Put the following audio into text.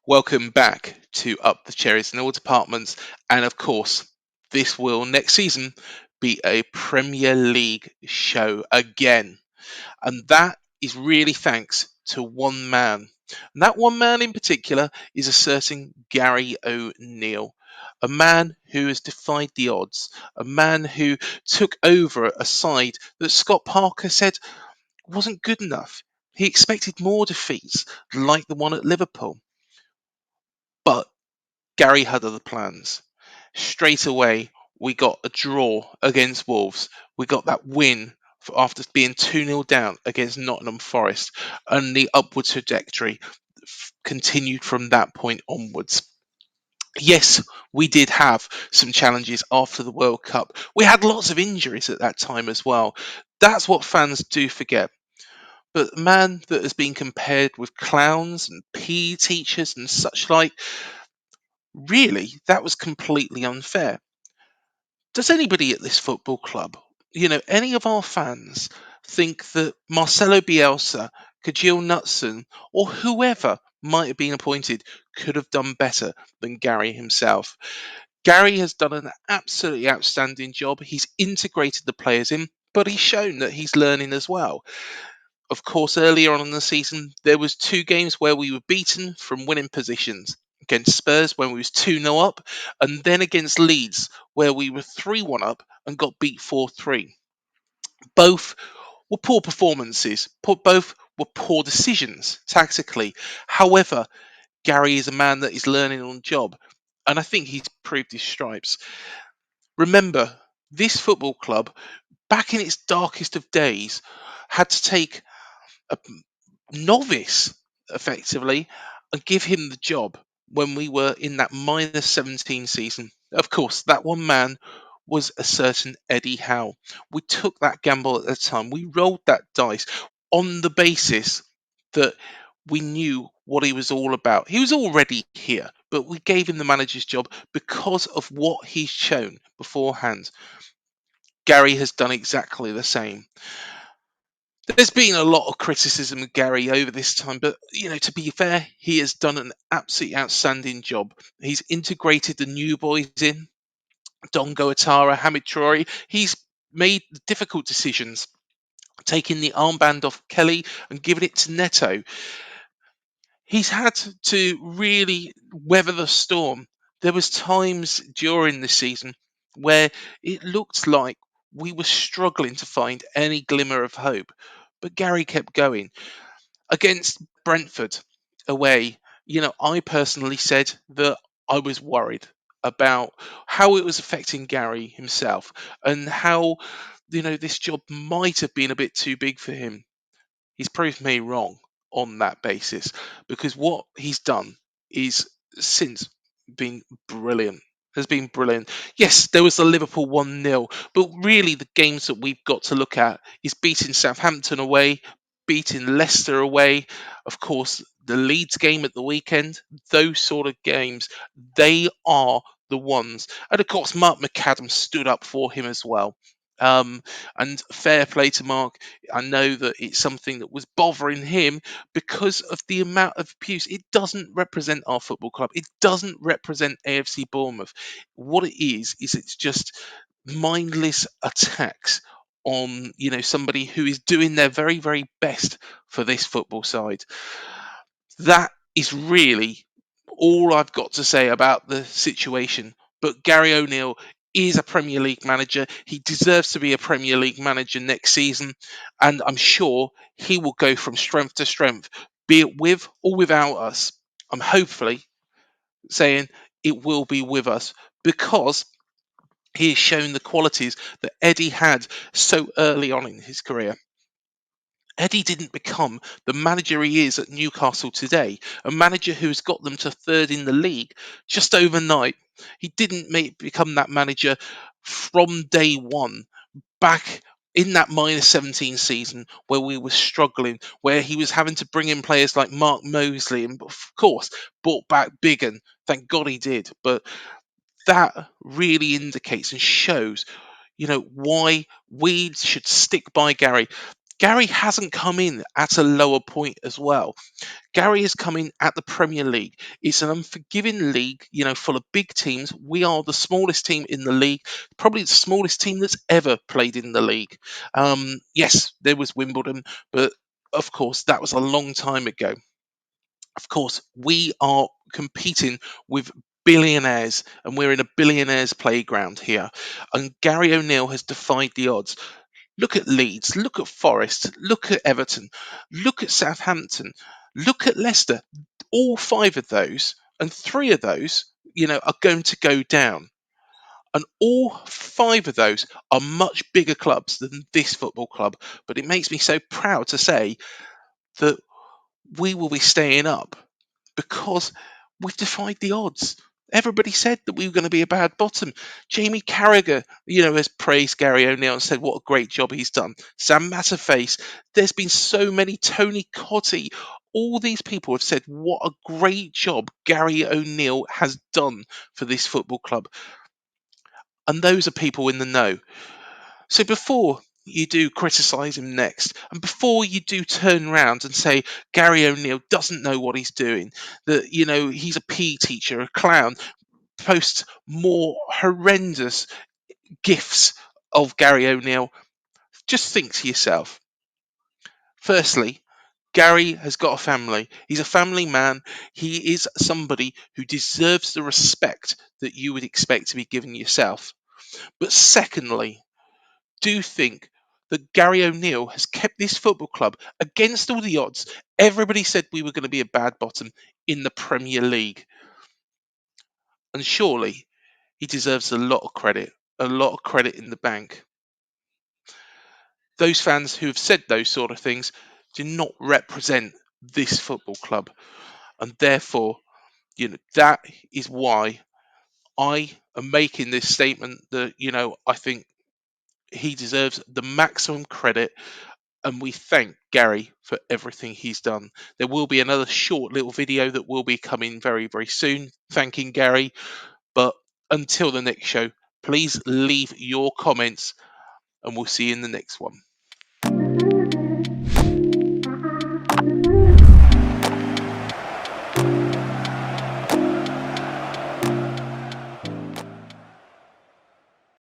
Welcome back to Up the Cherries in all departments. And of course, this will next season be a Premier League show again. And that is really thanks to one man. And that one man in particular is a certain Gary O'Neill. A man who has defied the odds, a man who took over a side that Scott Parker said wasn't good enough. He expected more defeats, like the one at Liverpool. But Gary had other plans. Straight away, we got a draw against Wolves. We got that win after being 2-0 down against Nottingham Forest, and the upward trajectory continued from that point onwards. Yes, we did have some challenges after the World Cup. We had lots of injuries at that time as well. That's what fans do forget. But the man that has been compared with clowns and PE teachers and such like, really, that was completely unfair. Does anybody at this football club, any of our fans, think that Marcelo Bielsa, Kajil Knutson, or whoever might have been appointed could have done better than Gary himself? Gary has done an absolutely outstanding job. He's integrated the players in, but he's shown that he's learning as well. Of course, earlier on in the season, there was two games where we were beaten from winning positions. Against Spurs when we was 2-0 up, and then against Leeds where we were 3-1 up and got beat 4-3. Both were poor performances. Both were poor decisions tactically. However, Gary is a man that is learning on the job, and I think he's proved his stripes. Remember, this football club, back in its darkest of days, had to take a novice effectively and give him the job when we were in that -17 season. Of course, that one man was a certain Eddie Howe. We took that gamble at the time. We rolled that dice on the basis that we knew what he was all about. He was already here, but we gave him the manager's job because of what he's shown beforehand. Gary has done exactly the same. There's been a lot of criticism of Gary over this time, but to be fair, he has done an absolutely outstanding job. He's integrated the new boys in, Dongo Atara, Hamid Traore. He's made difficult decisions, taking the armband off Kelly and giving it to Neto. He's had to really weather the storm. There was times during the season where it looked like we were struggling to find any glimmer of hope, but Gary kept going. Against Brentford away, I personally said that I was worried about how it was affecting Gary himself and how, this job might have been a bit too big for him. He's proved me wrong on that basis because what he's done is since been brilliant. Has been brilliant. Yes, there was the Liverpool 1-0, but really the games that we've got to look at is beating Southampton away, beating Leicester away, of course, the Leeds game at the weekend. Those sort of games, they are the ones. And of course, Mark McAdam stood up for him as well. And fair play to Mark. I know that it's something that was bothering him because of the amount of abuse. It doesn't represent our football club. It doesn't represent AFC Bournemouth. What it is it's just mindless attacks on somebody who is doing their very very best for this football side. That is really all I've got to say about the situation. But Gary O'Neill is a Premier League manager. He deserves to be a Premier League manager next season, and I'm sure he will go from strength to strength, be it with or without us. I'm hopefully saying it will be with us because he has shown the qualities that Eddie had so early on in his career. Eddie didn't become the manager he is at Newcastle today, a manager who's got them to third in the league just overnight. He didn't become that manager from day one, back in that -17 season where we were struggling, where he was having to bring in players like Mark Mosley and, of course, brought back Biggin. Thank God he did. But that really indicates and shows, why we should stick by Gary. Gary hasn't come in at a lower point as well. Gary is coming at the Premier League. It's an unforgiving league, full of big teams. We are the smallest team in the league, probably the smallest team that's ever played in the league. Yes, there was Wimbledon, but of course, that was a long time ago. Of course, we are competing with billionaires, and we're in a billionaires' playground here. And Gary O'Neill has defied the odds. Look at Leeds, look at Forest, look at Everton, look at Southampton, look at Leicester. All five of those, and three of those, are going to go down. And all five of those are much bigger clubs than this football club. But it makes me so proud to say that we will be staying up because we've defied the odds. Everybody said that we were going to be a bad bottom. Jamie Carragher, has praised Gary O'Neill and said what a great job he's done. Sam Matterface, there's been so many. Tony Cottee, all these people have said what a great job Gary O'Neill has done for this football club. And those are people in the know. So before you do criticise him next, and before you do turn around and say Gary O'Neill doesn't know what he's doing, that he's a PE teacher, a clown, post more horrendous gifs of Gary O'Neill, just think to yourself. Firstly, Gary has got a family. He's a family man. He is somebody who deserves the respect that you would expect to be given yourself. But secondly, do think that Gary O'Neill has kept this football club against all the odds. Everybody said we were going to be a bad bottom in the Premier League. And surely he deserves a lot of credit in the bank. Those fans who have said those sort of things do not represent this football club. And therefore, that is why I am making this statement that, I think he deserves the maximum credit, and we thank Gary for everything he's done. There will be another short little video that will be coming very, very soon, thanking Gary. But until the next show, please leave your comments, and we'll see you in the next one.